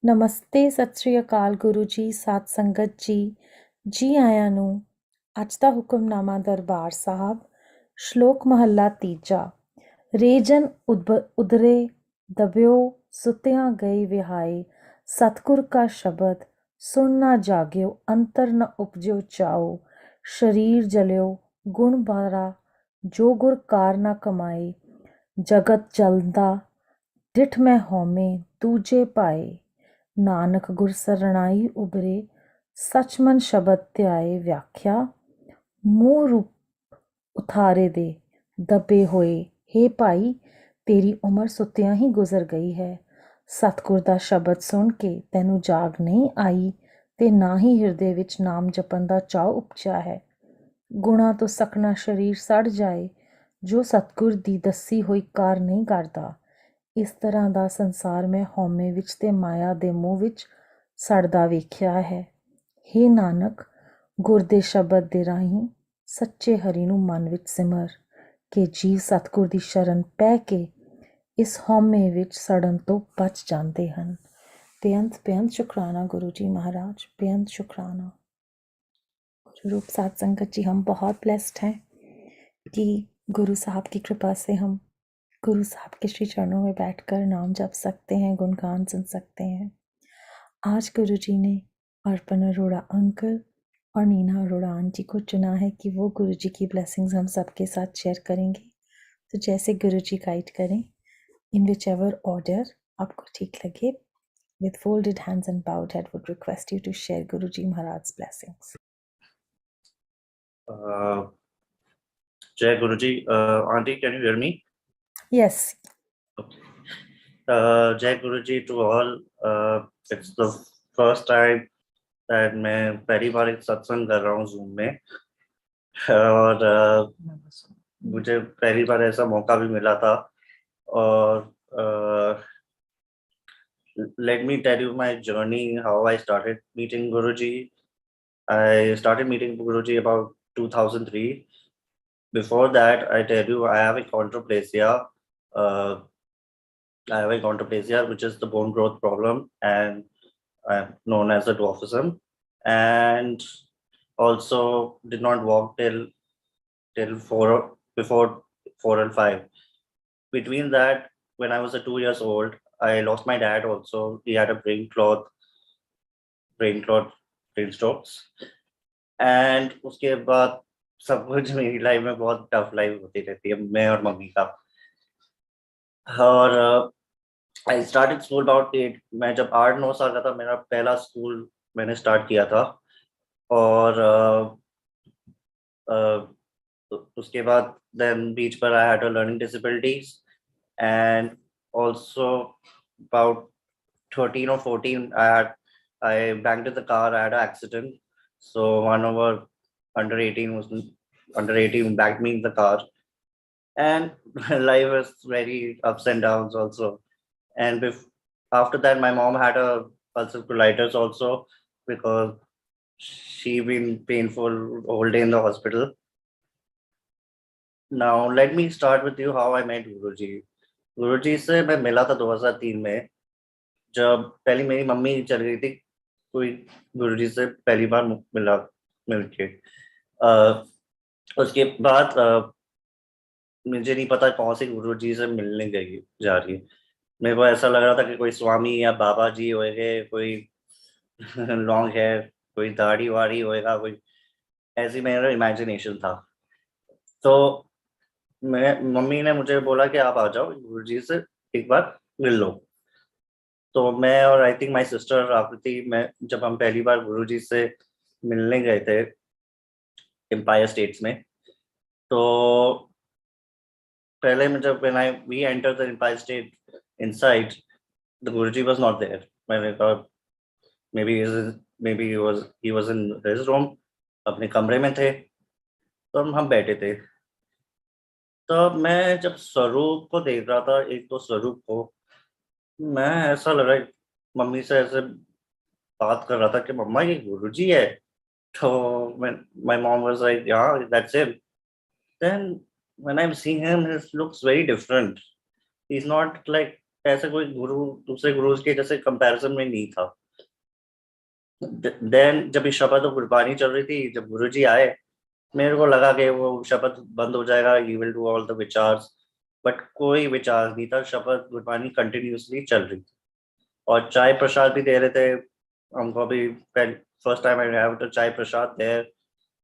ਨਮਸਤੇ, ਸਤਿ ਸ੍ਰੀ ਅਕਾਲ ਗੁਰੂ ਜੀ, ਸਾਧ ਸੰਗਤ ਜੀ, ਜੀ ਆਇਆਂ ਨੂੰ। ਅੱਜ ਦਾ ਹੁਕਮਨਾਮਾ ਦਰਬਾਰ ਸਾਹਿਬ, ਸ਼ਲੋਕ ਮਹੱਲਾ ਤੀਜਾ। ਰੇਜਨ ਉਦਰੇ ਦਬਿਓ ਸੁਤਿਆਂ ਗਏ ਵਿਹਾਏ, ਸਤਿਗੁਰ ਕਾ ਸ਼ਬਦ ਸੁਣ ਨਾ ਜਾਗਿਓ, ਅੰਤਰ ਨ ਉਪਜਿਓ ਚਾਓ। ਸ਼ਰੀਰ ਜਲਿਓ ਗੁਣ ਬਾਰਾ, ਜੋ ਗੁਰ ਕਾਰ ਨਾ ਕਮਾਏ। ਜਗਤ ਜਲਦਾ ਡਿਠ ਮੈਂ ਹਉਮੈ, ਦੂਜੇ ਪਾਏ। ਨਾਨਕ ਗੁਰ ਸਰਣਾਈ ਉਬਰੇ, ਸਚਮਨ ਸ਼ਬਦ ਧਿਆਏ। ਵਿਆਖਿਆ, ਮੂੰਹ ਰੂਪ ਉਥਾਰੇ ਦੇ ਦੱਬੇ ਹੋਏ, ਹੇ ਭਾਈ ਤੇਰੀ ਉਮਰ ਸੁੱਤਿਆਂ ਹੀ ਗੁਜ਼ਰ ਗਈ ਹੈ। ਸਤਿਗੁਰ ਦਾ ਸ਼ਬਦ ਸੁਣ ਕੇ ਤੈਨੂੰ ਜਾਗ ਨਹੀਂ ਆਈ ਤੇ ਨਾ ਹੀ ਹਿਰਦੇ ਵਿੱਚ ਨਾਮ ਜਪਣ ਦਾ ਚਾਅ ਉਪਜਿਆ ਹੈ। ਗੁਣਾਂ ਤੋਂ ਸਖਣਾ ਸਰੀਰ ਸੜ ਜਾਏ, ਜੋ ਸਤਿਗੁਰ ਦੀ ਦੱਸੀ ਹੋਈ ਕਾਰ ਨਹੀਂ ਕਰਦਾ। ਇਸ ਤਰ੍ਹਾਂ ਦਾ ਸੰਸਾਰ ਮੈਂ ਹਉਮੈ ਵਿੱਚ ਤੇ ਮਾਇਆ ਦੇ ਮੂੰਹ ਵਿੱਚ ਸੜਦਾ ਵੇਖਿਆ ਹੈ। ਹੇ ਨਾਨਕ, ਗੁਰ ਦੇ ਸ਼ਬਦ ਦੇ ਰਾਹੀਂ ਸੱਚੇ ਹਰੀ ਨੂੰ ਮਨ ਵਿੱਚ ਸਿਮਰ ਕਿ ਜੀਵ ਸਤਿਗੁਰ ਦੀ ਸ਼ਰਨ ਪੈ ਕੇ ਇਸ ਹਉਮੈ ਵਿੱਚ ਸੜਨ ਤੋਂ ਬਚ ਜਾਂਦੇ ਹਨ। ਬੇਅੰਤ शुक्राना गुरु जी महाराज, बेअंत शुक्राना। गुरु रूप साध संगत जी, हम बहुत ब्लेस्ड हैं कि गुरु साहब की कृपा से हम गुरु साहब के श्री चरणों में बैठकर नाम जप सकते हैं, गुणगान सुन सकते हैं। आज गुरु जी ने अर्पण अरोड़ा अंकल और नीना अरोड़ा आंटी को चुना है कि वो गुरु जी की ब्लेसिंग्स हम सबके साथ शेयर करेंगे। तो जैसे गुरु जी गाइड करें, इन विच एवर ऑर्डर आपको ठीक लगे, with folded hands and bowed head, would request you to share Guruji Maharaj's blessings. Jai Guruji. Aunty, can you hear me? Yes. Okay. Jai Guruji to all. It's the first time that मैं पहली बार एक सत्संग कर रहा हूँ Zoom में, और मुझे पहली बार ऐसा मौका भी मिला था। और let me tell you my journey, how I started meeting Guruji. I started meeting Guruji about 2003. Before that, I tell you, I have achondroplasia. I have achondroplasia, which is the bone growth problem, and I'm known as the dwarfism, and also did not walk till before 4 and 5. Between that, when I was 2 years old, I lost my dad also. He had a brain strokes. And उसके बाद सब कुछ मेरी life में बहुत tough life होती रहती है, मैं और मम्मी का। और आई स्टार्टेड स्कूल अबाउट 8। मैं जब 8-9 साल का था, मेरा पहला स्कूल मैंने स्टार्ट किया था। और उसके बाद देन बीच पर I had a learning disabilities, and also about 13 or 14 I banged into the car. I had an accident, so one over under 18 backed me in the car, and life was very ups and downs also. And after that, my mom had a ulcer colitis also, because she been painful whole day in the hospital. Now let me start with you how I met Guruji. गुरुजी से मैं मिला था 2003 में, जब पहली मेरी mummy चल गई थी। कोई गुरुजी से पहली बार मिल के उसके बाद मुझे नहीं पता कौन से गुरुजी से मिलने जा रही है। मेरे को ऐसा लग रहा था कि कोई स्वामी या बाबा जी होएंगे, कोई लॉन्ग हेयर, कोई दाढ़ी वाड़ी होएगा, कोई ऐसी मेरा इमेजिनेशन था। तो मम्मी ने मुझे बोला कि आप आ जाओ, गुरुजी से एक बार मिल लो। तो मैं और आई थिंक माय सिस्टर आकृति, जब हम पहली बार गुरुजी से मिलने गए थे एम्पायर स्टेट्स में, तो पहले में जब we entered the Empire State inside, the Guruji was not there. मैंने कहा maybe he was in his room, अपने कमरे में थे। तो हम बैठे थे। तो मैं जब स्वरूप को देख रहा था, एक तो स्वरूप को, मैं ऐसा लगा मम्मी से ऐसे बात कर रहा था कि मम्मा ये गुरुजी है। तो my mom was like, yeah, that's him. Then when I'm seeing him, he looks very different. He's not like ऐसे कोई गुरु दूसरे गुरुज के जैसे कंपैरिजन में नहीं था। देन जब ये शपथ और गुरबानी चल रही थी, जब गुरुजी आए, मेरे को लगा कि वो शपथ बंद हो जाएगा, he will do all the विचार्स, बट कोई विचार नहीं था, शपथ गुरबानी कंटिन्यूअसली चल रही थी। और चाय प्रसाद भी दे रहे थे हमको भी। First time I have the chai prasad there,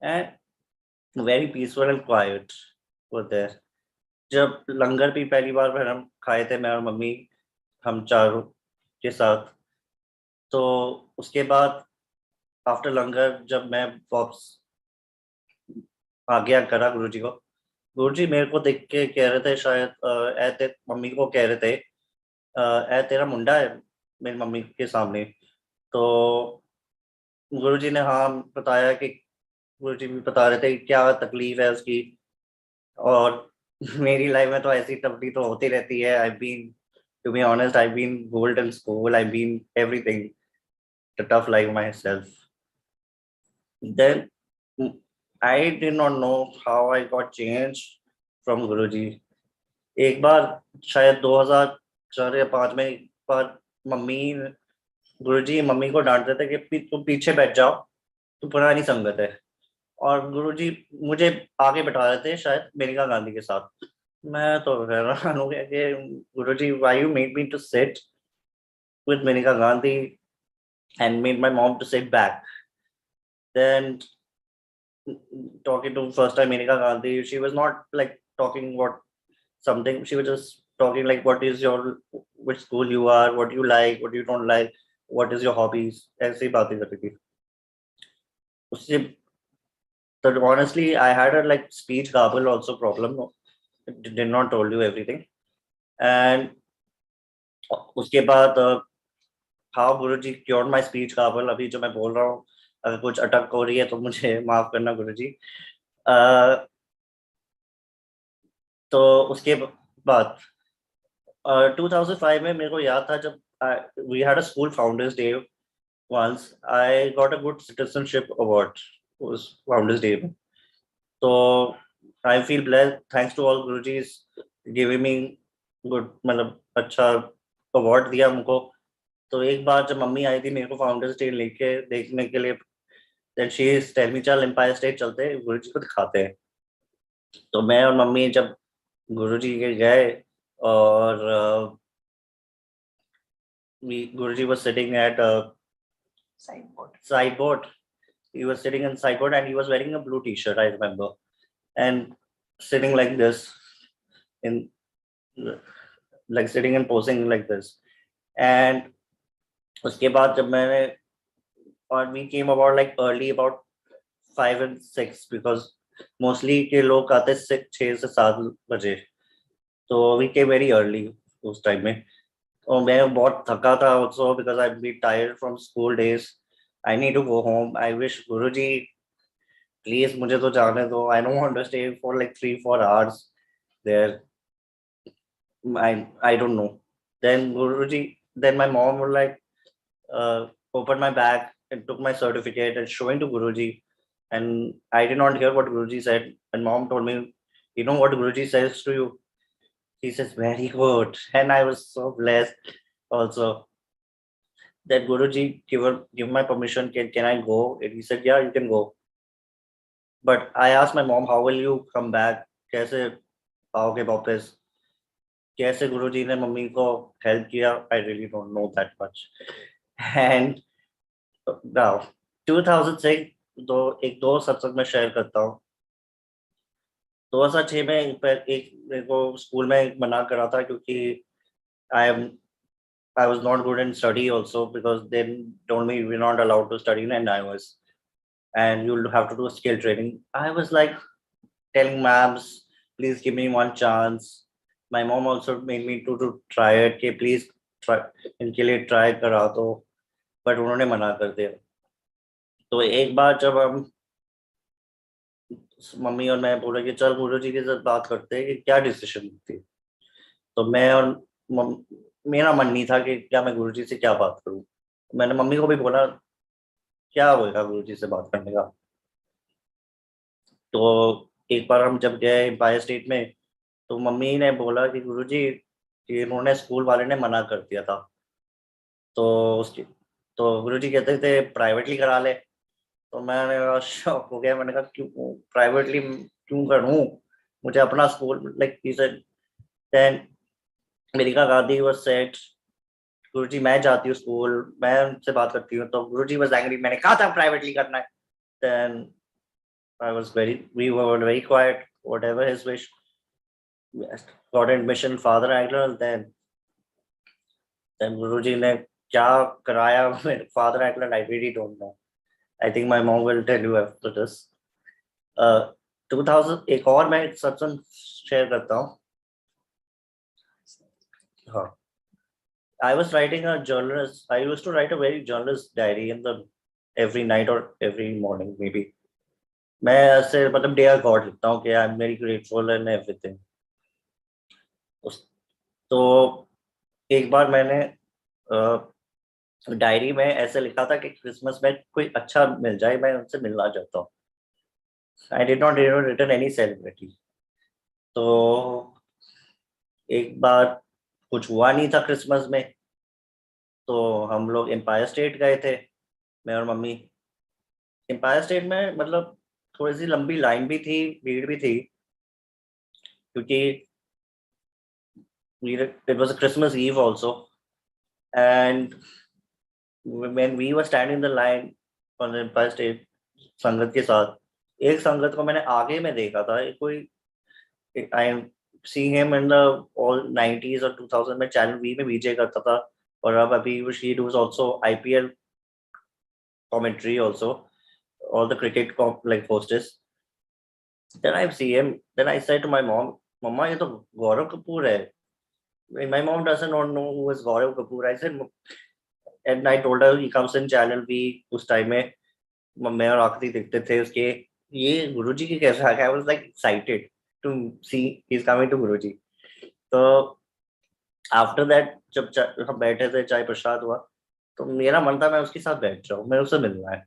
and very peaceful and quite वो देयर। जब लंगर भी पहली बार फिर हम खाए थे, मैं और मम्मी, हम चारों के साथ। तो उसके बाद आफ्टर लंगर जब मैं वापस आज्ञा करा गुरुजी को, गुरुजी मेरे को देख के कह रहे थे शायद मम्मी को कह रहे थे, तेरा मुंडा है, मेरी मम्मी के सामने। तो गुरुजी ने हाँ बताया कि गुरुजी भी बता रहे थे कि क्या तकलीफ है उसकी। और मेरी लाइफ में तो ऐसी तकलीफ तो होती रहती है। I been, to be honest, I been gold in school, I been everything, the tough life myself. Then I did not know how I got change from Guruji. एक बार शायद 2004 या 5 में एक बार मम्मी गुरुजी मम्मी को डांटते थे कि तुम पीछे बैठ जाओ, तुम पुरानी संगत है। और गुरुजी मुझे आगे बैठा रहे थे शायद मेनका गांधी के साथ। मैं तो हैरान हो गया कि Guruji why you made me to sit with Menka Gandhi and made my mom to sit back. Then talking to first time Menika Gandhi, she was not like talking what something. She was just talking like what is your, which school you are, what you like, what you don't like, what is your hobbies. ऐसी बातें करती थी उससे। But honestly, I had a like speech garble also problem. Did not told you everything. And उसके बाद how Guruji cure my speech garble, अभी जो मैं बोल रहा हूँ अगर कुछ अटक हो रही है तो मुझे माफ करना गुरुजी। तो उसके बाद 2005 में मेरे को याद था जब we had a school founders day once, I got a good citizenship award उस फाउंडर्स डे में। तो I feel blessed, thanks to all gurujis giving me good, मतलब अच्छा अवार्ड दिया हमको। तो एक बार जब मम्मी आई थी मेरे को फाउंडर्स डे लेके देखने के लिए, देन शी टेल मी चल एम्पायर स्टेट चलते हैं, गुरुजी को दिखाते हैं। तो मैं और मम्मी जब गुरुजी के गए, और Guruji was sitting at a sideboard. He was sitting in sideboard and he was wearing a blue t-shirt, I remember, and sitting like this, in like sitting and posing like this. And उसके बाद जब मैंने, और we came about like early about 5 and 6 because mostly के लोग आते 6 से 7 बजे। तो we came very early उस टाइम में। और मैं बहुत थका था also because I've been tired from school days. I need to go home. I wish Guruji, please मुझे तो जाने दो. I don't want to stay for like 3-4 hours there. I don't know. Then Guruji, then my mom would like open my bag and took my certificate and showing to Guruji. And I did not hear what Guruji said. And mom told me, you know what Guruji says to you? He says, very good. And I was so blessed also that Guruji give my permission. Can I go? And he said, yeah, you can go. But I asked my mom, how will you come back? कैसे आओगे वापस? कैसे गुरुजी ने mummy को help किया? I really don't know that much. And now 2006 एक दो सत्संग में शेयर करता हूँ। 2006 में एक मेरे को स्कूल में मना करा था क्योंकि I am I was not good in study also because they told me we're not allowed to study in NIOS and you'll have to do skill training. I was like telling ma'ams, please give me one chance. My mom also made me to try it कि please try, इनके लिए try करा दो, but उन्होंने मना कर दिया। तो एक बार जब हम मम्मी और मैं बोले कि चल गुरुजी के साथ बात करते हैं कि क्या डिसीजन थी। तो मैं और मेरा मन नहीं था कि क्या मैं गुरुजी से क्या बात करूं। मैंने मम्मी को भी बोला क्या होगा गुरुजी से बात करने का। तो एक बार हम जब गए एम्पायर स्टेट में, तो मम्मी ने बोला कि गुरुजी कि उन्होंने स्कूल वाले ने मना कर दिया था। तो उसकी तो गुरुजी कहते थे प्राइवेटली करा ले। तो मैंने शॉक हो गया, मैंने कहा क्यों प्राइवेटली क्यों करूं, मुझे अपना school like he said. Then Maneka Gandhi was said Guruji मैं जाती हूँ स्कूल, मैं उनसे बात करती हूँ। तो गुरुजी वाज एंग्री, मैंने कहा था प्राइवेटली करना है। Then I was very we were very quiet, whatever his wish, got admission father actual। then guruji ने क्या कराया मेरे father actor, I really don't know. I think my mom will tell you after this. 2000 एक और मैं सत्संग share करता हूँ। हाँ, I was writing a journalist. I used to write a very journalist diary in the every night or every morning maybe. मैं ऐसे मतलब dear God लिखता हूँ कि I am very grateful and everything. उस तो एक बार मैंने डायरी में ऐसे लिखा था कि क्रिसमस में कोई अच्छा मिल जाए, मैं उनसे मिलना चाहता हूँ। I did not written any celebrity. तो एक बार कुछ हुआ नहीं था क्रिसमस में, तो हम लोग एम्पायर स्टेट गए थे, मैं और मम्मी। एम्पायर स्टेट में मतलब थोड़ी सी लंबी लाइन भी थी, भीड़ भी थी, क्योंकि it was a Christmas Eve also, and when we were standing in the line on the Empire State संगत के साथ, एक संगत को मैंने आगे में देखा था। कोई I see him in the all 90s और 2000 में चैनल वी में बीजे करता था, और अब अभी she does also IPL commentary also, all the cricket like hostess। then I see him, then I said to my mom, mama ये तो गौरव कपूर है। My mom doesn't know who is Gaurav Kapoor। I said, and I told her he comes in channel V। उस time में मैं और आखिरी देखते थे उसके, ये गुरुजी की कैसा है। I was like excited to see he's coming to गुरुजी। तो आफ्टर दैट जब हम बैठे थे, चाय प्रसाद हुआ, तो मेरा मन था मैं उसके साथ बैठ जाऊँ, मैं उससे मिलना है।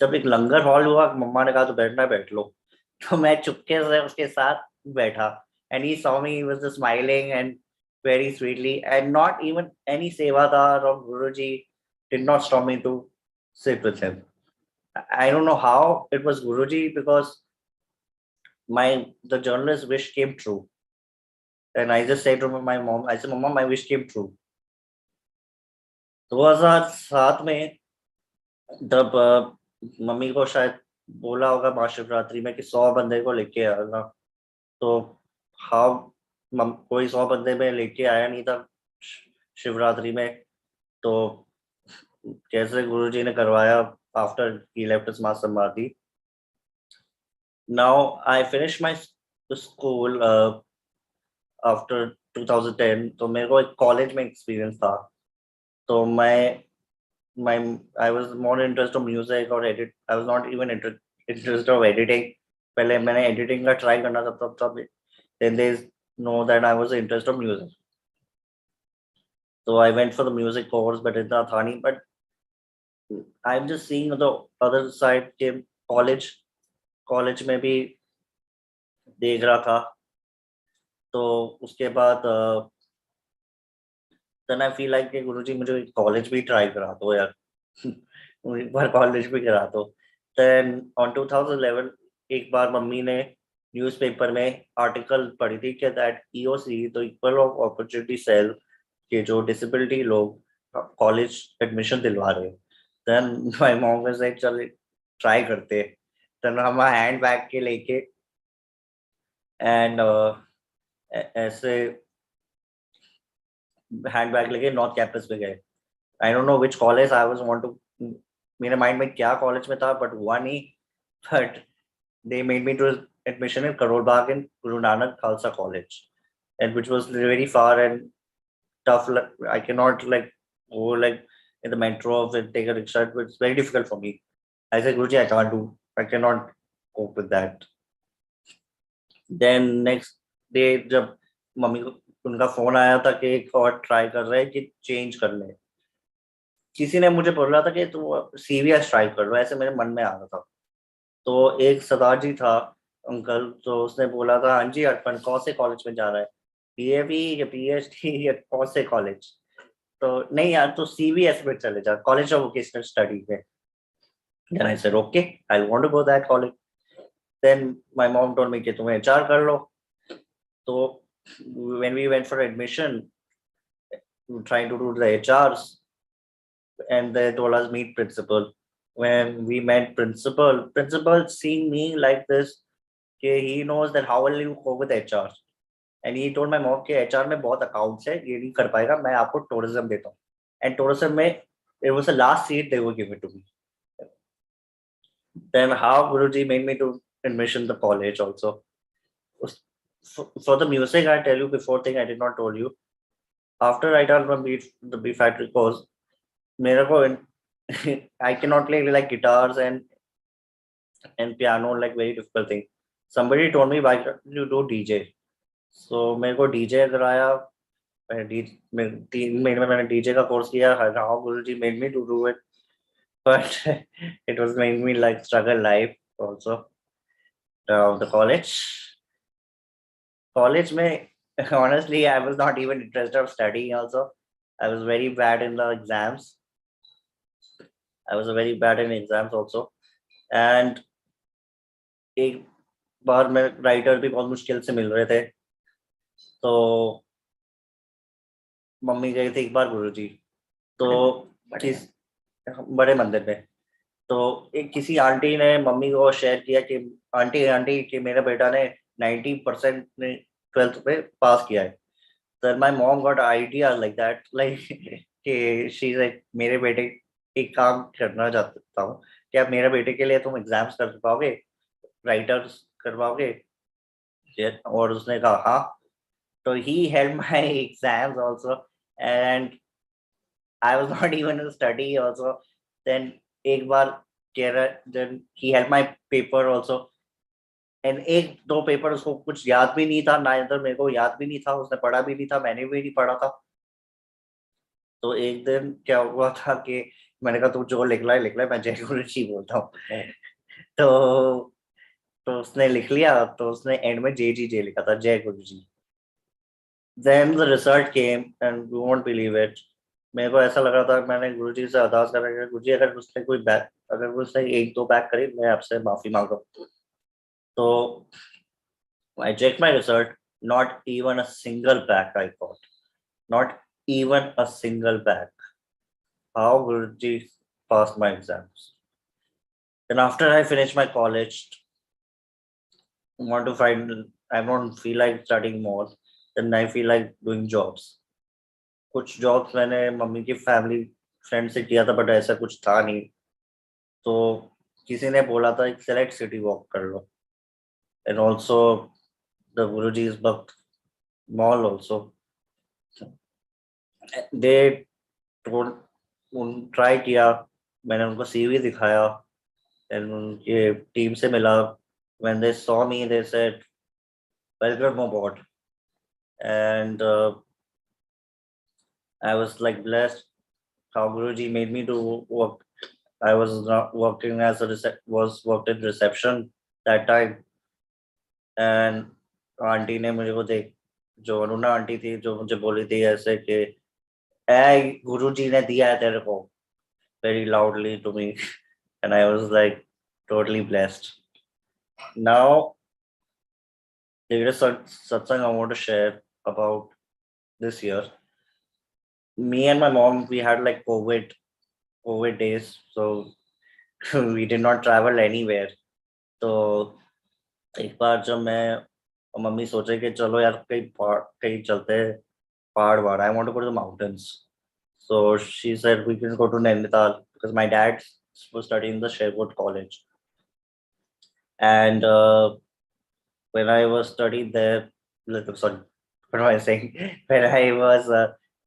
जब एक लंगर हॉल हुआ, मम्मा ने कहा तो बैठना है बैठ लो। तो मैं चुपके से उसके साथ बैठा, and he saw me, he was just smiling and very sweetly, and not even any sevadar or guruji did not stop me to sit with him। I don't know how it was guruji, because the journalist wish came true, and I just said to my mom, I said mama my wish came true। 2007 में जब mummy को शायद बोला होगा महाशिवरात्रि में कि 100 बंदे को लेके आना, तो हाँ कोई 100 बंदे में लेके आया नहीं था शिवरात्रि में। तो कैसे गुरुजी ने करवाया आफ्टर ही लेफ्ट हिज मां समाधि। Now I finish my school after 2010। तो मेरे को एक कॉलेज में एक्सपीरियंस था। तो my I was more interested in music or edit। I was not even interested of editing। पहले मैंने एडिटिंग का ट्राई करना था तब then they know that I was interested of music। So I went for the music course, but इतना था नहीं। But I'm just seeing the other side के कॉलेज में भी देख रहा था। तो उसके बाद then I feel like कि गुरुजी मुझे कॉलेज भी ट्राई करा दो यार। एक बार कॉलेज भी करा दो। then on 2011 एक बार मम्मी ने न्यूज़पेपर में आर्टिकल पढ़ी थी कि दैट ईओसी तो इक्वल ऑफ अपॉर्चुनिटी सेल के जो डिसेबिलिटी लोग कॉलेज एडमिशन दिलवा रहे हैं। then my mom was like चल ट्राई करते। then हम हैंड बैग के लेके एंड ऐसे हैंड बैग लेके नॉर्थ कैंपस पे गए। I don't know which college I was want to, मेरे माइंड में क्या कॉलेज में था बट हुआ नहीं। But they made me to admission in Karol Bagh in Guru Nanak Khalsa College, and which was very far and tough। I cannot like go like in the metro and take a rickshaw, it's very difficult for me। I said Guruji I can't do, I cannot cope with that। then next day जब mummy को उनका phone आया था कि एक और try कर रहे हैं कि चेंज कर ले, किसी ने मुझे बोल रहा था कि तुम सीवीएस ट्राई कर लो, ऐसे मेरे मन में आ रहा था। तो एक सरदार जी था अंकल, तो उसने बोला था हाँ जी अर्पण कौन से कॉलेज में जा रहा है। पीएवी या पीएचडी या कौन से कॉलेज, तो नहीं यार तो सीवीएस में चले जा, कॉलेज ऑफ वोकेशनल स्टडी में। Then I said, okay, I want to go that college. Then my mom told me कि तुम्हें एचआर कर लो। तो when we went for admission, trying to do the HRs, and they told us meet principal. When we met principal seeing me like this, कि he knows that how will you go with HR, and he told my mom कि HR में बहुत accounts है, ये नहीं कर पाएगा, मैं आपको tourism देता हूँ। And tourism में it was the last seat they were giving to me. Then how Guruji made me to admission the college also. For the music, I tell you before thing I did not told you. After I done the B factory course, मेरे को I cannot play like guitars and piano, like very difficult thing. Somebody told me why don't you do DJ. So मेरे को DJ कराया, 3 महीने में मैंने DJ का course किया। How Guruji made me to do it, but it was made me like struggle life also. The college में honestly I was not even interested of studying also. I was very bad in the exams. I was very bad in exams also. And एक बार मैं writer भी बहुत मुश्किल से मिल रहे थे, तो मम्मी गई थी एक बार गुरुजी, तो किस बड़े मंदिर में, तो एक किसी आंटी ने मम्मी को शेयर किया कि आंटी आंटी कि मेरा बेटा ने 90% ने 12th में पास किया है। तो my mom got idea like that, like कि शी इज लाइक मेरे बेटे एक काम करना चाहता हूँ, क्या मेरे बेटे के लिए तुम एग्जाम्स कर पाओगे, राइटर्स करवाओगे? और उसने कहा हाँ। तो he help my exams also, and I was not even in study also. Then एक बार कह रहा, then he help my paper also, and एक दो पेपर उसको कुछ याद भी नहीं था, ना इधर मेरे को याद भी नहीं था, उसने पढ़ा भी नहीं था, मैंने भी नहीं पढ़ा था। तो एक दिन क्या हुआ था कि मैंने कहा तू जो लिख ला है, मैं जय गुरुजी बोलता हूँ। तो उसने लिख लिया, तो उसने एंड में जे लिखा था, जय गुरुजी। Then the result came and you won't believe it. मेरे को ऐसा लग रहा था, मैंने गुरुजी से अरदास करा कि गुरुजी अगर उसने एक दो बैक करी, मैं आपसे माफी मांगा। तो I checked my result, not even a single back I got, not even a single back. How Guruji passed my exams. Then after I finished my college, I don't feel like studying more, then I feel like doing jobs. कुछ jobs मैंने mummy की family friend से किया था, but ऐसा कुछ था नहीं, तो किसी ने बोला था एक सेलेक्ट सिटी वॉक कर लो, एंड ऑल्सो द गुरुजी's भक्त मॉल ऑल्सो, दे ट्राई किया, मैंने उनको सीवी दिखाया, एंड उनके टीम से मिला। when they saw me they said welcome aboard, and I was like blessed how Guruji made me to work. I was not working as worked in reception that time, and aunty ने मुझे को देख, जो Aruna aunty थी, जो मुझे बोली थी ऐसे कि ए गुरुजी ने दिया है तेरे को, very loudly to me, and I was like totally blessed. Now there is a satsang I want to share about this year. Me and my mom, we had like COVID days, so we did not travel anywhere. तो एक बार जब मैं और mummy सोचे कि चलो यार कहीं चलते हैं पहाड़ वहाड़, I want to go to the mountains. So she said we can go to Nainital because my dad was studying the Sherwood College, and when I was studying there, sorry, what am I saying? When I was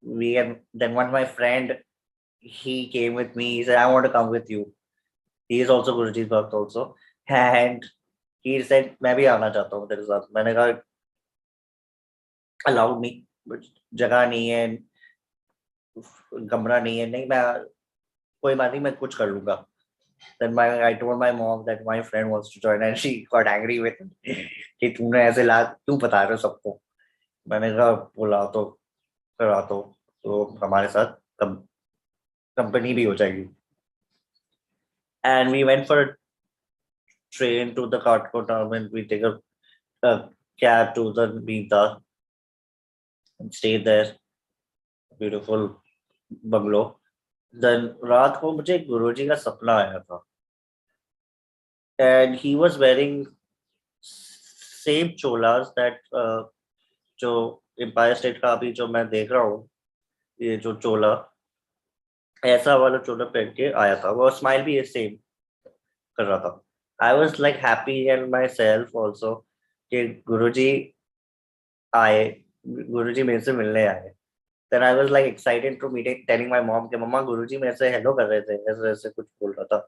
then one of my friend, he came with me. He said I want to come with you. He is also Guruji's Bhakt also, and he said मैं भी आना चाहता हूँ तेरे साथ। मैंने कहा allowed नहीं, जगह नहीं है, कमरा नहीं है, नहीं मैं कोई बात नहीं, मैं कुछ कर लूंगा। Then I told my mom that my friend wants to join, and she got angry with me कि तूने ऐसे ला क्यों बता रहे हो सबको। मैंने कहा बुला तो करा तो हमारे साथ कंपनी भी हो जाएगी. And we went for a train to the Katko tournament. We take a cab to the Meeta and stay there. Beautiful bungalow. Then रात को मुझे गुरुजी का सपना आया था. And he was wearing same cholas that जो एम्पायर स्टेट का अभी जो मैं देख रहा हूँ, ये जो चोला, ऐसा वाला चोला पहन के आया था. वो स्माइल भी सेम कर रहा था. I was like happy and my self also कि गुरुजी आए, गुरुजी मेरे से मिलने आए. Then I was like excited to meet it, telling my mom कि मम्मा गुरुजी मेरे से हेलो कर रहे थे, ऐसे ऐसे कुछ बोल रहा था.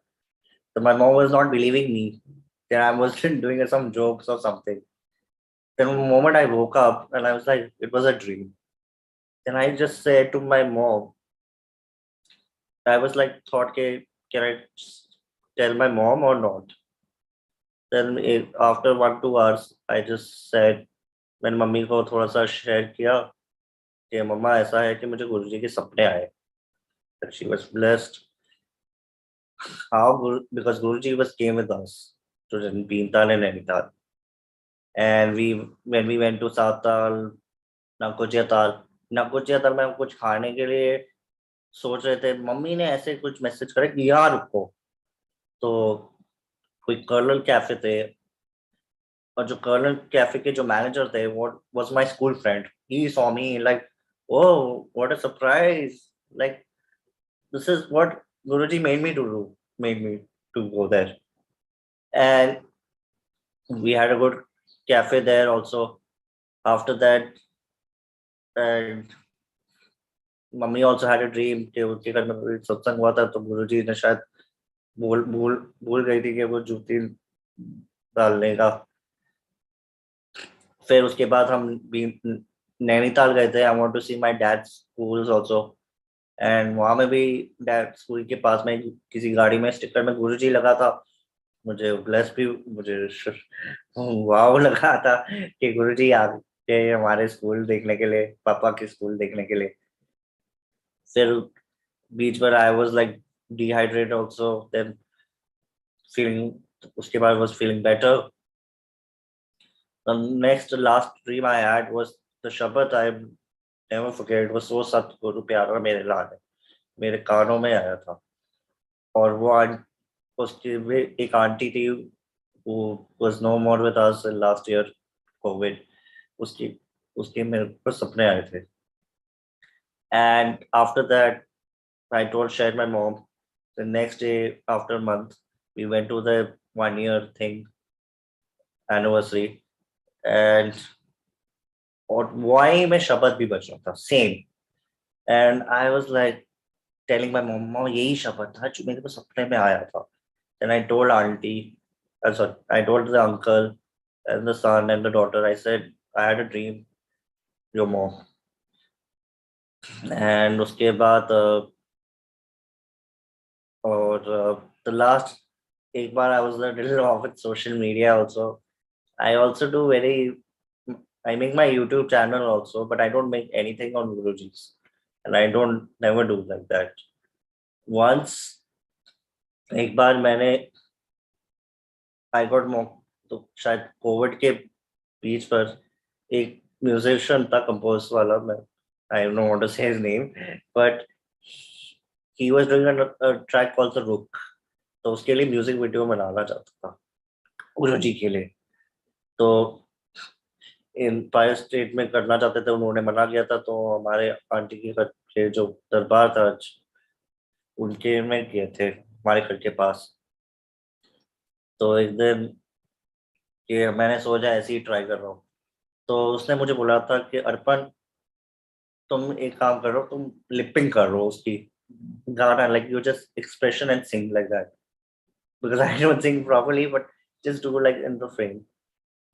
So my mom was not believing me that I was doing some jokes or something. Then the moment I woke up and I was like, it was a dream. Then I just said to my mom, I was like, thought, can I tell my mom or not? Then after 1-2 hours, I just said, मैंने mummy को थोड़ा सा share किया कि मम्मा ऐसा है कि मुझे गुरुजी के सपने आए. That she was blessed. How because Guruji was came with us to Bhintal and Nainital. And when we went to Satal, Nakochiatal में हम कुछ खाने के लिए सोच रहे थे. मम्मी ने ऐसे कुछ मैसेज करे कि यार रुको. तो कोई कर्नल कैफे थे, और जो कर्नल कैफे के जो मैनेजर थे वो was my school friend. He saw me like, oh what a surprise, like this is what Guruji made me to go there. And we had a good cafe there also after that. And mummy also had a dream कि उसके घर में कोई सत्संग हुआ था, तो गुरुजी ने शायद भूल गई थी कि वो जूती डालने का. फिर उसके बाद हम भी नैनीताल गए थे. I want to see my dad schools also. And वहां में भी डैड स्कूल के पास में किसी गाड़ी में स्टिकर में गुरुजी लगा था. मुझे ब्लेस भी, मुझे वाव लगा था कि गुरुजी आ गए हमारे स्कूल देखने के लिए, पापा के स्कूल देखने के लिए. फिर बीच पर I was like dehydrated also. Than feeling, उसके बाद was feeling better. The next last dream I had was the Shabbat. I never forget. It was so सतगुरु प्यारा मेरे लाने मेरे कानों में आया था. और वो उसकी भी एक आंटी थी who was no more with us in last year COVID. उसकी उसके मेरे को सपने आए थे. And after that, I told shared my mom. The next day, after a month, we went to the 1 year thing anniversary. And why मैं शब्द भी बच रहा था same. And I was like telling my mom, मम्मा यही शब्द था जो मेरे को सपने में आया था. Then I told auntie, sorry, I told the uncle and the son and the daughter. I said I had a dream, your mom. And उसके बाद और the last एक बार I was a little off with social media also. I also do I make my YouTube channel also, but I don't make anything on Guruji's, and I don't never do like that. Once एक बार मैंने I got more, तो शायद Covid के बीच पर एक musician था compose वाला. मैं I don't want to say his name, but he was doing a track called The Rook. तो उसके लिए म्यूजिक वीडियो बनाना चाहता था गुरुजी के लिए. तो एम्पायर स्टेट में करना चाहते थे, उन्होंने मना किया था. तो हमारे आंटी के घर के जो दरबार था उनके में गए थे हमारे घर के पास. तो एक दिन कि मैंने सोचा ऐसे ही ट्राई कर रहा हूँ, तो उसने मुझे बोला था कि अर्पण तुम एक काम करो, तुम लिपिंग कर रहो उसकी गाना, like you just expression and sing like that, because I don't sing properly but just do like in the frame.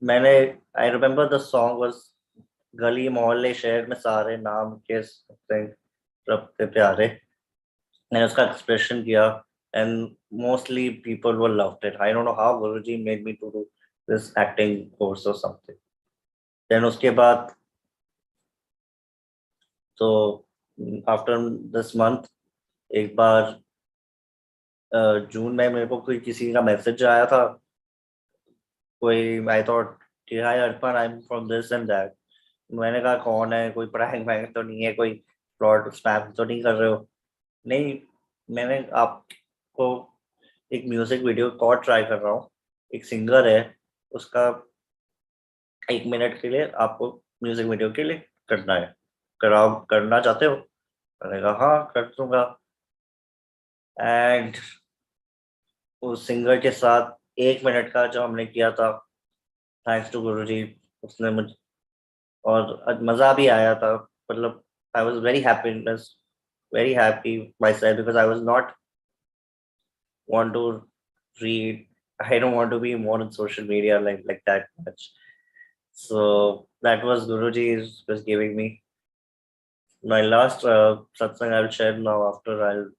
मैंने I remember the song was गली मोहल्ले शहर में सारे नाम के रब के प्यारे. मैंने उसका एक्सप्रेशन किया and mostly people were loved it. I don't know how guruji made me to do this acting course और समथिंग. देन उसके बाद तो आफ्टर दिस मंथ एक बार जून में मेरे को कोई किसी का मैसेज आया था, कोई, आई थॉट कि hi Arpan, I am from this and that. मैंने कहा कौन है, कोई प्रैंक वैंक तो नहीं है, कोई फ्रॉड स्पैम तो नहीं कर रहे हो? नहीं, मैंने आपको एक म्यूजिक वीडियो कॉल ट्राई कर रहा हूँ, एक सिंगर है, उसका 1 मिनट के लिए आपको म्यूजिक वीडियो के लिए करना है, कराओ, करना चाहते हो? मैंने कहा हाँ कर दूंगा। एंड उस सिंगर के साथ 1 मिनट का जो हमने किया था, थैंक्स टू गुरुजी, उसने मुझे, और मजा भी आया था, मतलब I was very happy my self, because I was not want to read, I don't want to be more on social media like that much. So that was Guruji was giving me my last satsang. I'll share now after I'll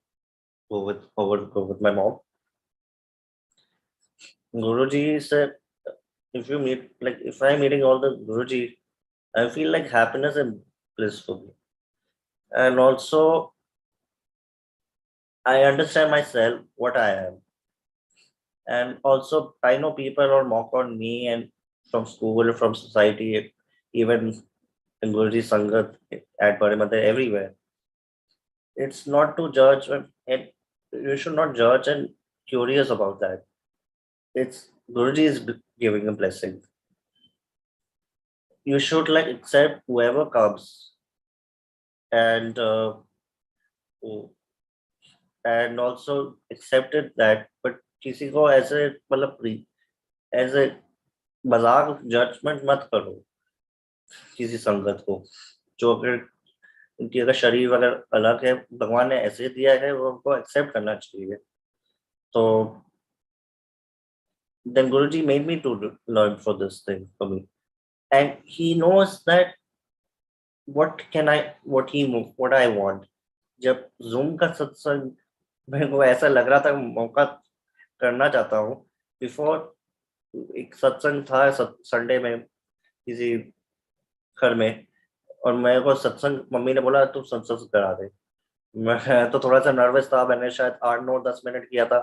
go with my mom. Guruji said, if you meet, like, if I'm meeting all the Guruji, I feel like happiness and bliss for me. And also, I understand myself, what I am. And also, I know people are mock on me and from school, from society, even in Guruji Sangat, at Parimata, everywhere. It's not to judge, and you should not judge and curious about that. It's Guruji is giving a blessing. You should like accept whoever comes, and and also accepted that. But किसी को ऐसे मतलब ऐसे मजाक judgement मत करो किसी संगत को, जो अगर उनकी अगर शरीर अगर अलग है, भगवान ने ऐसे दिया है, वो उनको एक्सेप्ट करना चाहिए। तो then Guruji made me to learn for this thing for me, and he knows that what I want. जब जूम का सत्संग मेरे को ऐसा लग रहा था, मौका करना चाहता हूँ, बिफोर एक सत्संग था संडे में किसी घर में, और मेरे को सत्संग मम्मी ने बोला तू सत्संग करा दे। मैं तो थोड़ा सा नर्वस था, मैंने शायद 8 9 10 मिनट किया था।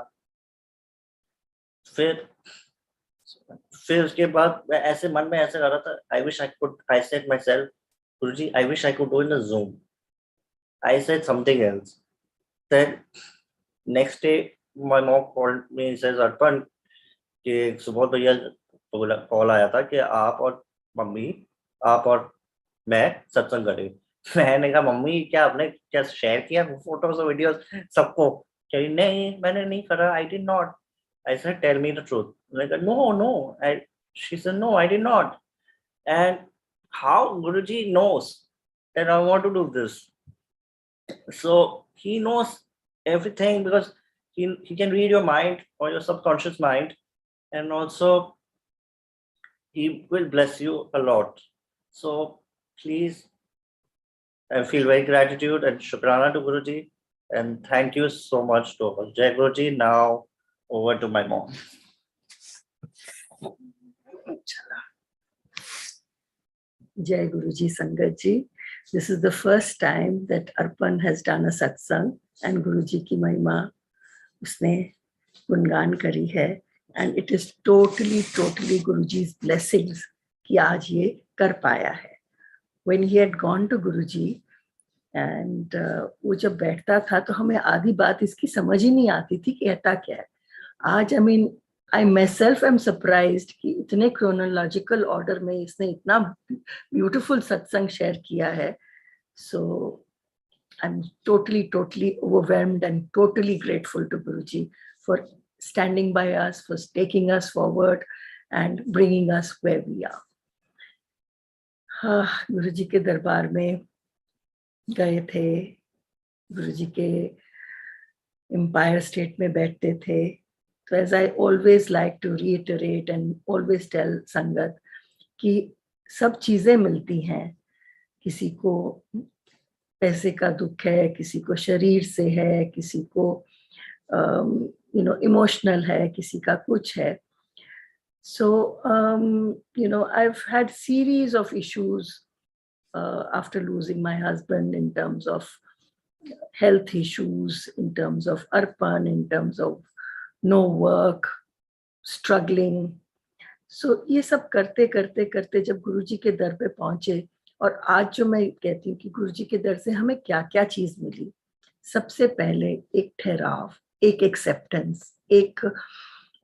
फिर उसके बाद मैं ऐसे मन में ऐसे कर रहा था, I said myself, Guruji I wish I could do in the Zoom. I said something else. Then next day my mom called me, says Arpan कि सुबह भैया कॉल आया था कि आप और मम्मी, आप और मैं सत्संग करें। मैंने कहा मम्मी क्या आपने क्या शेयर किया फोटोज और वीडियोस सबको? कही नहीं मैंने नहीं करा, आई did not. I said, tell me the truth. Like, no. She said, no, I did not. And how Guruji knows that I want to do this? So he knows everything, because he can read your mind or your subconscious mind, and also he will bless you a lot. So please, I feel very gratitude and shukrana to Guruji, and thank you so much to all. Jai Guruji. Now over to my mom. Jai Guruji Sangat Ji. This is the first time that Arpan has done a satsang, and Guruji ki महिमा उसने गुणगान करी है, and it is totally Guruji's blessings कि आज ये कर पाया है. When he had gone to Guruji, and वो जब बैठता था तो हमें आधी बात इसकी समझ ही नहीं आती थी कि कहता क्या है. आज I myself am surprised कि इतने chronological order में इसने इतना beautiful satsang share किया है. So I'm totally overwhelmed and totally grateful to Guruji for standing by us, for taking us forward and bringing us where we are. गुरुजी के दरबार में गए थे, गुरुजी के एम्पायर स्टेट में बैठते थे. So as I always like to reiterate and always tell संगत कि सब चीजें मिलती हैं. किसी को पैसे का दुख है, किसी को शरीर से है, किसी को इमोशनल है, किसी का कुछ है. So I've had series of issues after losing my husband, in terms of health issues, in terms of Arpan, in terms of no work, struggling. So ये सब करते करते करते जब गुरुजी के दर पे पहुंचे, और आज जो मैं कहती हूँ कि गुरुजी के दर से हमें क्या क्या चीज मिली, सबसे पहले एक ठहराव, एक एक्सेप्टेंस, एक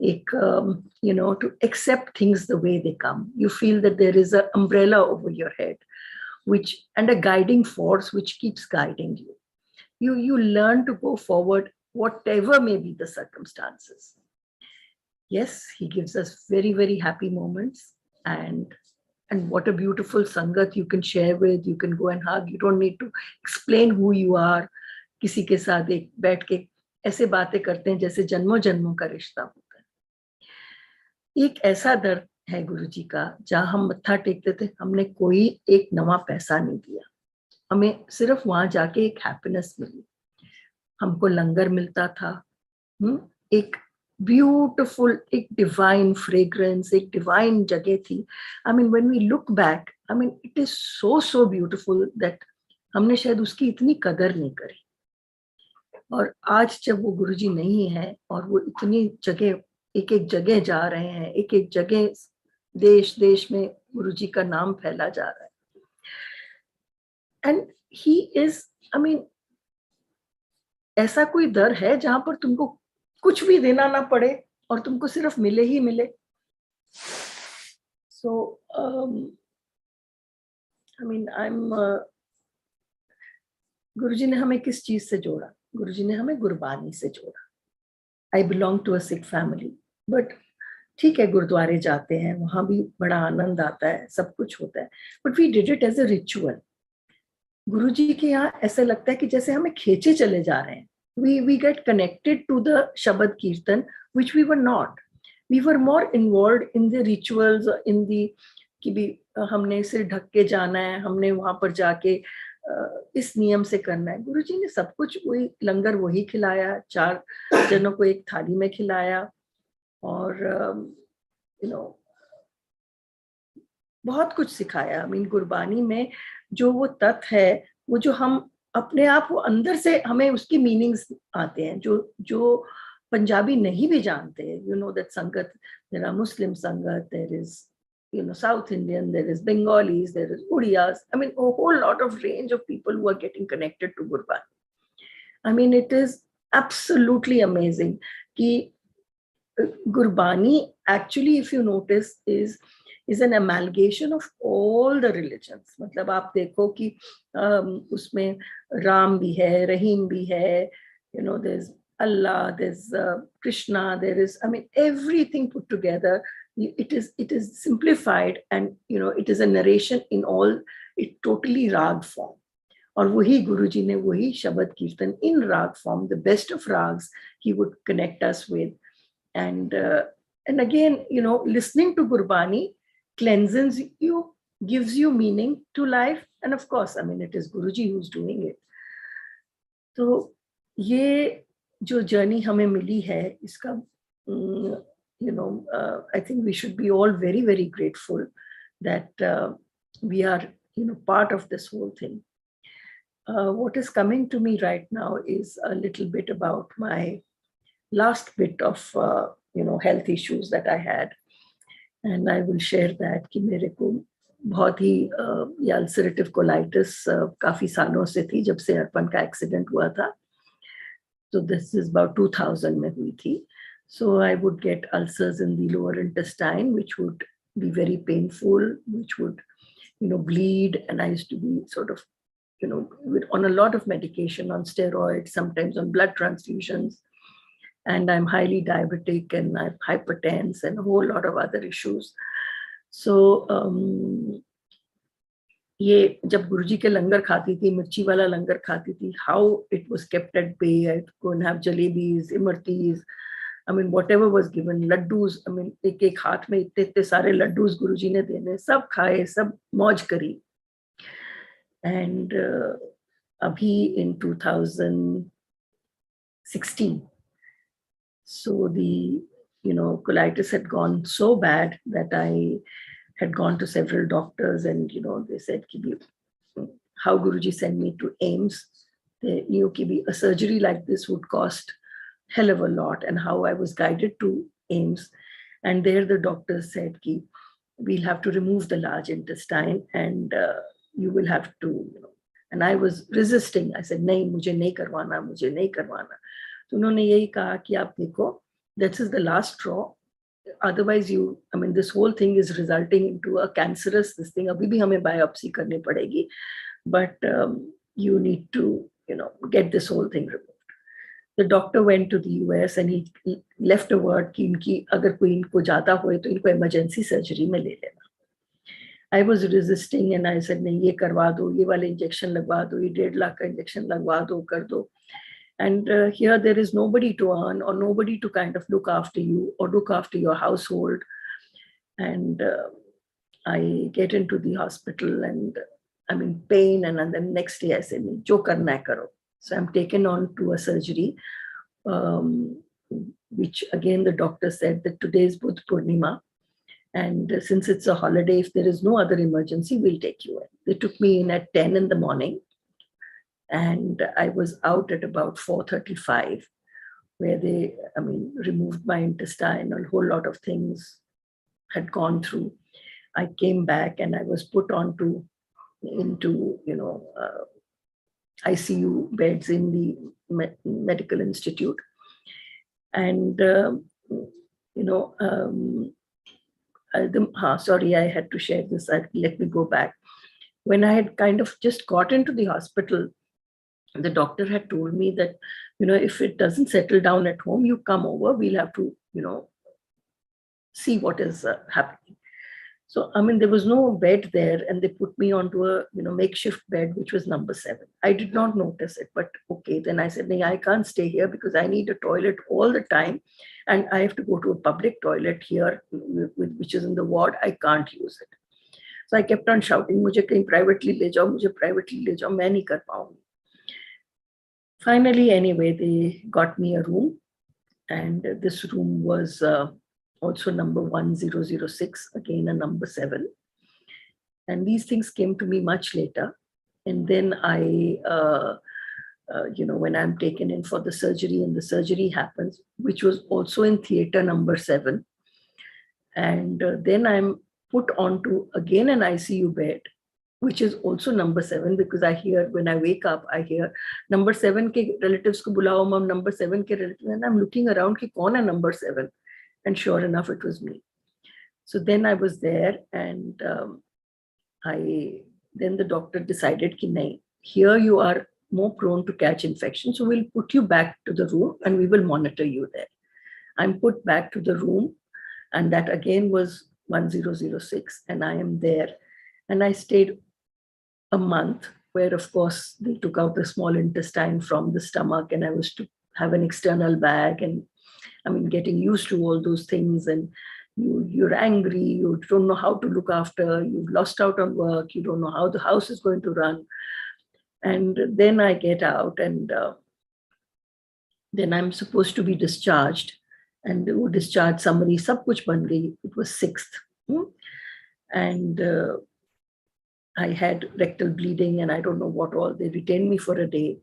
you know, to accept things the way they come. You feel that there is an umbrella over your head, and a guiding force which keeps guiding you. You learn to go forward, whatever may be the circumstances. Yes, he gives us very, very happy moments, and what a beautiful sangat you can share with. You can go and hug. You don't need to explain who you are. किसी के साथ एक बैठ के ऐसे बातें करते हैं जैसे जन्मों जन्मों का रिश्ता होता है। एक ऐसा दर है गुरुजी का जहाँ हम मत्था टेकते थे, हमने कोई एक नवा पैसा नहीं दिया, हमें सिर्फ वहां जाके एक हैप्पीनेस मिली। हमको लंगर मिलता था, एक ब्यूटिफुल, एक डिवाइन फ्रेग्रेंस, एक डिवाइन जगह थी। I mean when we look back, I mean it is so beautiful that हमने शायद उसकी इतनी कदर नहीं करी। और आज जब वो गुरुजी नहीं है और वो इतनी जगह, एक एक जगह जा रहे हैं, एक एक जगह देश देश में गुरुजी का नाम फैला जा रहा है, and he is, I mean ऐसा कोई दर है जहां पर तुमको कुछ भी देना ना पड़े और तुमको सिर्फ मिले ही मिले। सो आई मीन गुरुजी ने हमें किस चीज से जोड़ा? गुरुजी ने हमें गुरबानी से जोड़ा। I belong to a Sikh family, but ठीक है, गुरुद्वारे जाते हैं, वहां भी बड़ा आनंद आता है, सब कुछ होता है, but we did it as a ritual. Guruji के यहाँ ऐसा लगता है कि जैसे हमें खींचे चले जा रहे हैं। We get connected to the Shabad Kirtan, which we were not. We were more involved in the rituals, in the कि भी हमने सिर ढक के जाना है, हमने वहां पर जाके इस नियम से करना है। गुरुजी ने सब कुछ वही, लंगर वही खिलाया, 4 जनों को एक थाली में खिलाया, और यू नो बहुत कुछ सिखाया। I mean, गुरबानी में जो वो तत्व है, वो जो हम अपने आप, वो अंदर से हमें उसकी मीनिंग्स आते हैं, जो पंजाबी नहीं भी जानते हैं। You know that sangat, there are Muslim sangat, there is South Indian, there is Bengalis, there is Udiyas. I mean, a whole lot of range of people who are getting connected to Gurbani. I mean, it is absolutely amazing कि Gurbani actually, if you notice, is an amalgamation of all the religions. मतलब आप देखो कि उसमें राम भी है, रहीम भी है, there's Allah, there's Krishna, there is, I mean, everything put together. It is simplified, and it is a narration in all, it totally rag form. और वही गुरुजी ने वही शब्द कीर्तन in rag form, the best of rags, he would connect us with. And again, listening to Gurbani cleanses you, gives you meaning to life, and of course, I mean, it is Guruji who's doing it. तो ये जो journey हमें मिली है, इसका I think we should be all very, very grateful that we are part of this whole thing. What is coming to me right now is a little bit about my last bit of health issues that I had, and I will share that कि मेरे को बहुत ही ये ulcerative colitis काफी सालों से थी, जब से अर्पण का एक्सीडेंट हुआ था। तो दिस इज अबाउट 2000 में हुई थी। So I would get ulcers in the lower intestine, which would be very painful, which would bleed, and I used to be sort of on a lot of medication, on steroids, sometimes on blood transfusions, and I'm highly diabetic, and I'm hypertense, and a whole lot of other issues. So ये जब गुरुजी के लंगर खाती थी, मिर्ची वाला लंगर खाती थी, how it was kept at bay. I'd go and have jalebis, imartis, I mean, whatever was given, laddus, I mean, एक हाथ में इतने सारे लड्डूस गुरुजी ने देने, सब खाए, सब मौज करी। And अभी in 2016, so the colitis had gone so bad that I had gone to several doctors, and they said कि how Guruji sent me to AIMS. They knew that a surgery like this would cost hell of a lot, and how I was guided to AIMS. And there the doctors said that we'll have to remove the large intestine, and you will have to, and I was resisting. I said, nahi, mujhe nahi karwana, mujhe nahi karwana. So unhone yahi kaha ki aap dekho, this is the last straw. Otherwise this whole thing is resulting into a cancerous this thing. Abhi bhi hame biopsy karni padegi, but you need to, get this whole thing removed. The doctor went to the US and he left a word कि इनकी अगर कोई इनको ज़्यादा होए तो इनको emergency surgery में ले लेना. I was resisting and I said नहीं ये करवा दो, ये वाले injection लगवा दो, ये 1.5 लाख का injection लगवा दो, कर दो. And here there is nobody to earn or nobody to kind of look after you or look after your household. And I get into the hospital and I'm in pain, and then next day I said जो करना है करो. So I'm taken on to a surgery, which again the doctor said that today is Budh Purnima, and since it's a holiday, if there is no other emergency, we'll take you in. They took me in at 10 in the morning, and I was out at about 4:35, where they, removed my intestine. A whole lot of things had gone through. I came back and I was put into ICU beds in the medical institute. And, sorry, I had to share this. Let me go back. When I had kind of just got into the hospital, the doctor had told me that, if it doesn't settle down at home, you come over, we'll have to, see what is happening. So, there was no bed there, and they put me onto a, makeshift bed, which was number 7. I did not notice it, but okay. Then I said, I can't stay here because I need a toilet all the time. And I have to go to a public toilet here, which is in the ward. I can't use it. So I kept on shouting, mujhe kahin privately le jao, mujhe privately le jao, main nahi kar paungi. Finally, anyway, they got me a room, and this room was also number 1006, again a number 7. And these things came to me much later. And then I, when I'm taken in for the surgery, and the surgery happens, which was also in theater number 7. And then I'm put onto again an ICU bed, which is also number 7, because I hear, when I wake up, I hear number 7 ke relatives ko bulao, mom, number 7 ke relatives. And I'm looking around ki kaun hai number 7. And sure enough, it was me. So then I was there, and then the doctor decided ki nahi, here you are more prone to catch infection, so we'll put you back to the room and we will monitor you there. I'm put back to the room, and that again was 1006, and I am there. And I stayed a month, where of course they took out the small intestine from the stomach, and I was to have an external bag, and getting used to all those things, and you're angry, you don't know how to look after, you've lost out on work, you don't know how the house is going to run. And then I get out, and then I'm supposed to be discharged, and they would discharge somebody, sab kuch ban gayi. It was 6th. And I had rectal bleeding, and I don't know what all. They retained me for a day,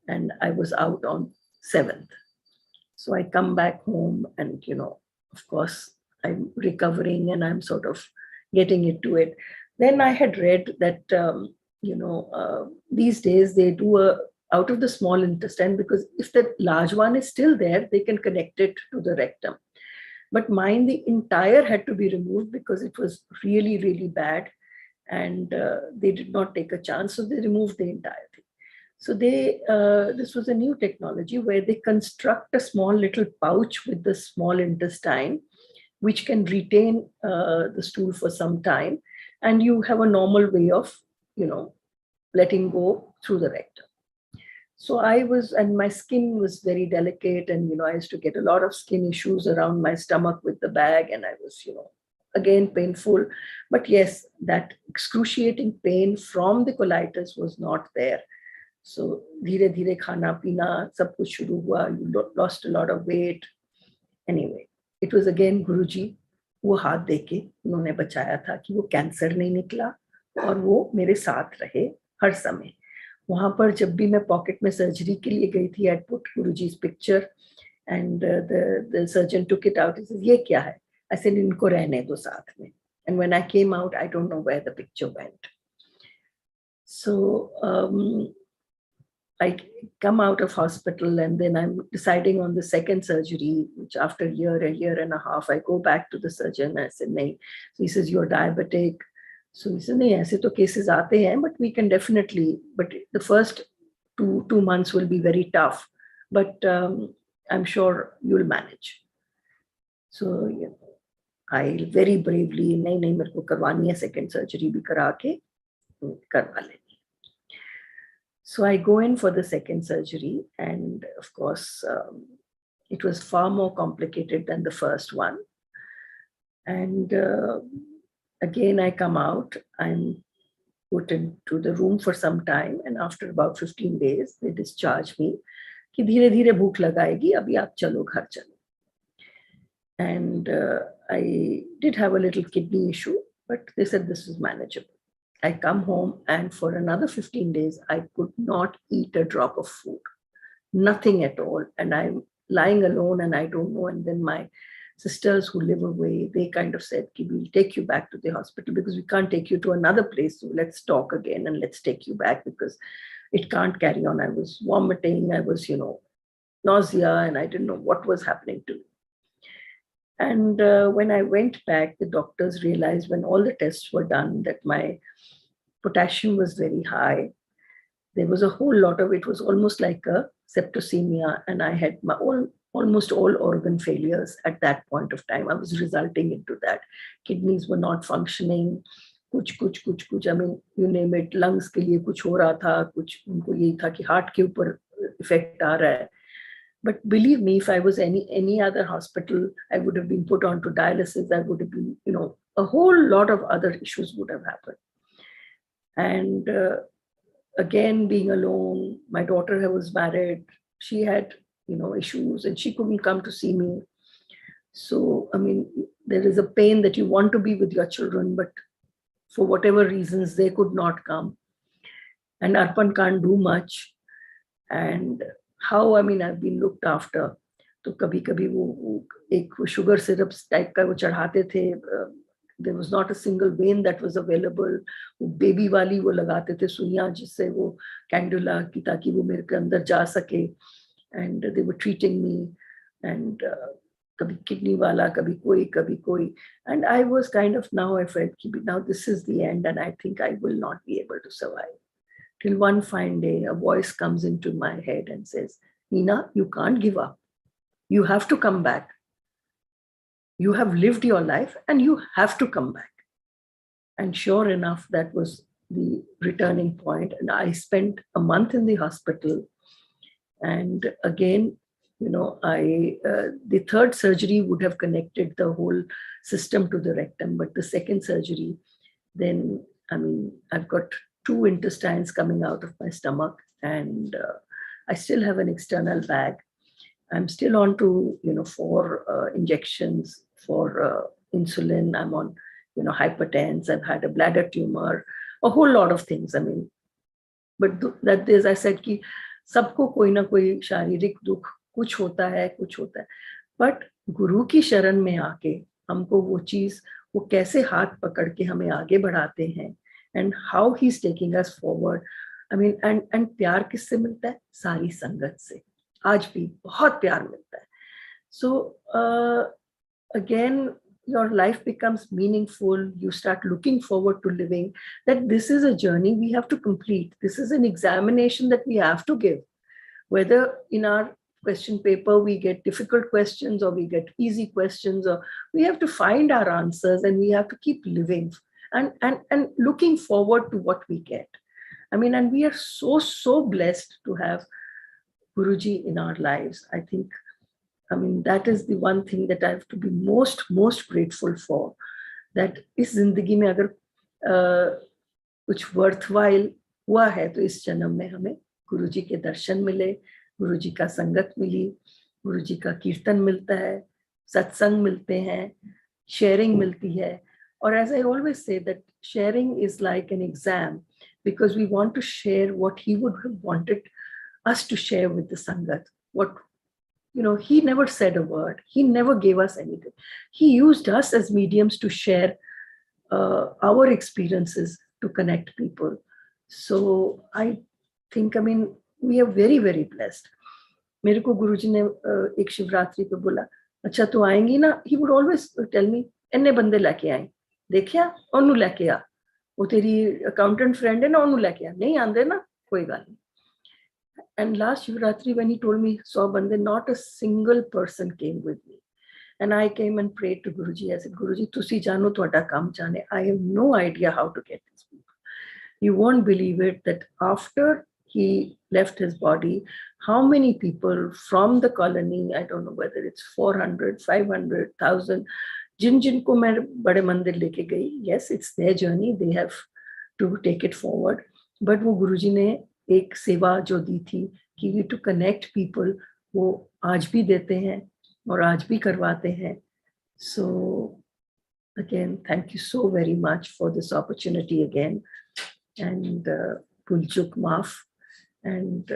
and I was out on 7th. So I come back home, and, of course, I'm recovering and I'm sort of getting into it. Then I had read that, these days they do out of the small intestine, because if the large one is still there, they can connect it to the rectum. But mine, the entire had to be removed because it was really, really bad. And they did not take a chance. So they removed the entire thing. So this was a new technology where they construct a small little pouch with the small intestine, which can retain the stool for some time. And you have a normal way of, letting go through the rectum. So and my skin was very delicate, and, I used to get a lot of skin issues around my stomach with the bag, and I was, again, painful. But yes, that excruciating pain from the colitis was not there. So धीरे धीरे खाना पीना सब कुछ शुरू हुआ. You lost a lot of weight. Anyway, it was again Guruji, वो हाथ देके उन्होंने बचाया था कि वो कैंसर नहीं निकला और वो मेरे साथ रहे हर समय। वहां पर जब भी मैं पॉकेट में सर्जरी के लिए गई थी, I put Guruji's picture and the surgeon took it out, ये क्या है? आई सेड इनको रहने दो साथ में। And when I came out, I don't know where the picture went. So I come out of hospital and then I'm deciding on the second surgery, which after a year and a half, I go back to the surgeon. I said, nahi. So he says, you're diabetic. So he said, nahi, aise to cases aate hain, but we can definitely, but the first two months will be very tough, but I'm sure you'll manage. So I very bravely, nahi, mere ko karwani hai second surgery bhi kara ke karwa le. So I go in for the second surgery, and of course, it was far more complicated than the first one. And again, I come out, I'm put into the room for some time, and after about 15 days, they discharge me. कि धीरे धीरे भूख लगाएगी, अभी आप चलो घर चलो. And I did have a little kidney issue, but they said this was manageable. I come home and for another 15 days, I could not eat a drop of food, nothing at all. And I'm lying alone and I don't know. And then my sisters who live away, they kind of said, we'll take you back to the hospital because we can't take you to another place. So let's talk again and let's take you back because it can't carry on. I was vomiting, I was, nausea, and I didn't know what was happening to me. And when I went back, the doctors realized when all the tests were done that my potassium was very high. There was a whole lot of it was almost like a septicemia, and I had my almost all organ failures at that point of time. I was resulting into that. Kidneys were not functioning. कुछ I mean, you name it. Lungs के लिए कुछ हो रहा था, कुछ उनको यही था कि heart के ऊपर effect आ रहा है. But believe me, if I was any other hospital, I would have been put onto dialysis. I would have been, a whole lot of other issues would have happened. And again, being alone, my daughter was married. She had, issues and she couldn't come to see me. So, I mean, there is a pain that you want to be with your children, but for whatever reasons, they could not come. And Arpan can't do much. And how, I mean, I've been looked after. तो कभी-कभी वो एक sugar syrups type का वो चढ़ाते थे. There was not a single vein that was available. वो baby वाली वो लगाते थे सुइयां जिससे वो candula की ताकि वो मेरे के अंदर जा सके. And they were treating me. And कभी kidney वाला, कभी कोई. And I was kind of, now I felt now this is the end and I think I will not be able to survive. Till one fine day, a voice comes into my head and says, Neena, you can't give up. You have to come back. You have lived your life and you have to come back. And sure enough, that was the returning point. And I spent a month in the hospital. And again, the third surgery would have connected the whole system to the rectum. But the second surgery, then, I mean, I've got 2 intestines coming out of my stomach, and I still have an external bag. I'm still on to, 4 injections for insulin. I'm on, hypertense. I've had a bladder tumor, a whole lot of things. I mean, but that is, I said कि सबको कोई ना कोई शारीरिक दुख कुछ होता है. But गुरु की शरण में आके हमको वो चीज, वो कैसे हाथ पकड़ के हमें आगे बढ़ाते हैं. And how he's taking us forward. I mean, and प्यार किससे मिलता है? सारी संगत से. आज भी बहुत प्यार मिलता है. So again, your life becomes meaningful. You start looking forward to living. That this is a journey we have to complete. This is an examination that we have to give. Whether in our question paper we get difficult questions or we get easy questions, or we have to find our answers and we have to keep living. And looking forward to what we get. I mean, and we are so blessed to have Guruji in our lives. I think, I mean, that is the one thing that I have to be most grateful for. That इस जिंदगी में अगर कुछ worthwhile हुआ है तो इस जन्म में हमें गुरुजी के दर्शन मिले, गुरुजी का संगत मिली, गुरुजी का कीर्तन मिलता है, सत्संग मिलते हैं, sharing मिलती है. Or as I always say, that sharing is like an exam. because we want to share what he would have wanted us to share with the Sangat. What, he never said a word. He never gave us anything. He used us as mediums to share our experiences to connect people. So I think, we are very, very blessed. मेरे को गुरुजी ने एक शिवरात्रि पे बोला, अच्छा तू आएंगी ना, he would always tell me, इन्ने बंदे लेके आए, देखिया ओनू लेके आ, वो तेरी अकाउंटेंट फ्रेंड है ना, ओनू लेके आ, नहीं आंदे ना, कोई गल नहीं. And last Shivratri, when he told me 100 bande, not a single person came with me. And I came and prayed to Guruji. I said, Guruji, tusi jano toda kam jane. I have no idea how to get these people. You won't believe it that after he left his body, how many people from the colony, I don't know whether it's 400, 500, 1,000, जिनको मैं बड़े मंदिर लेके गई, yes, it's their journey, they have to take it forward. But वो गुरुजी ने एक सेवा जो दी थी कि we to connect people, वो आज भी देते हैं और आज भी करवाते हैं. So again, thank you so very much for this opportunity again. And Pulchuk Maaf. And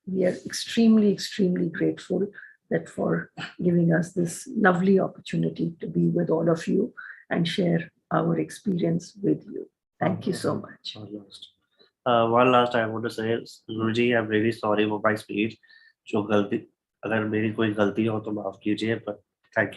we are extremely, extremely grateful that for giving us this lovely opportunity to be with all of you and share our experience with you. Thank you so much. One last I want to say, Guruji, I'm really sorry for my speech. जो गलती, अगर मेरी कोई गलती हो तो माफ कीजिए, but thank you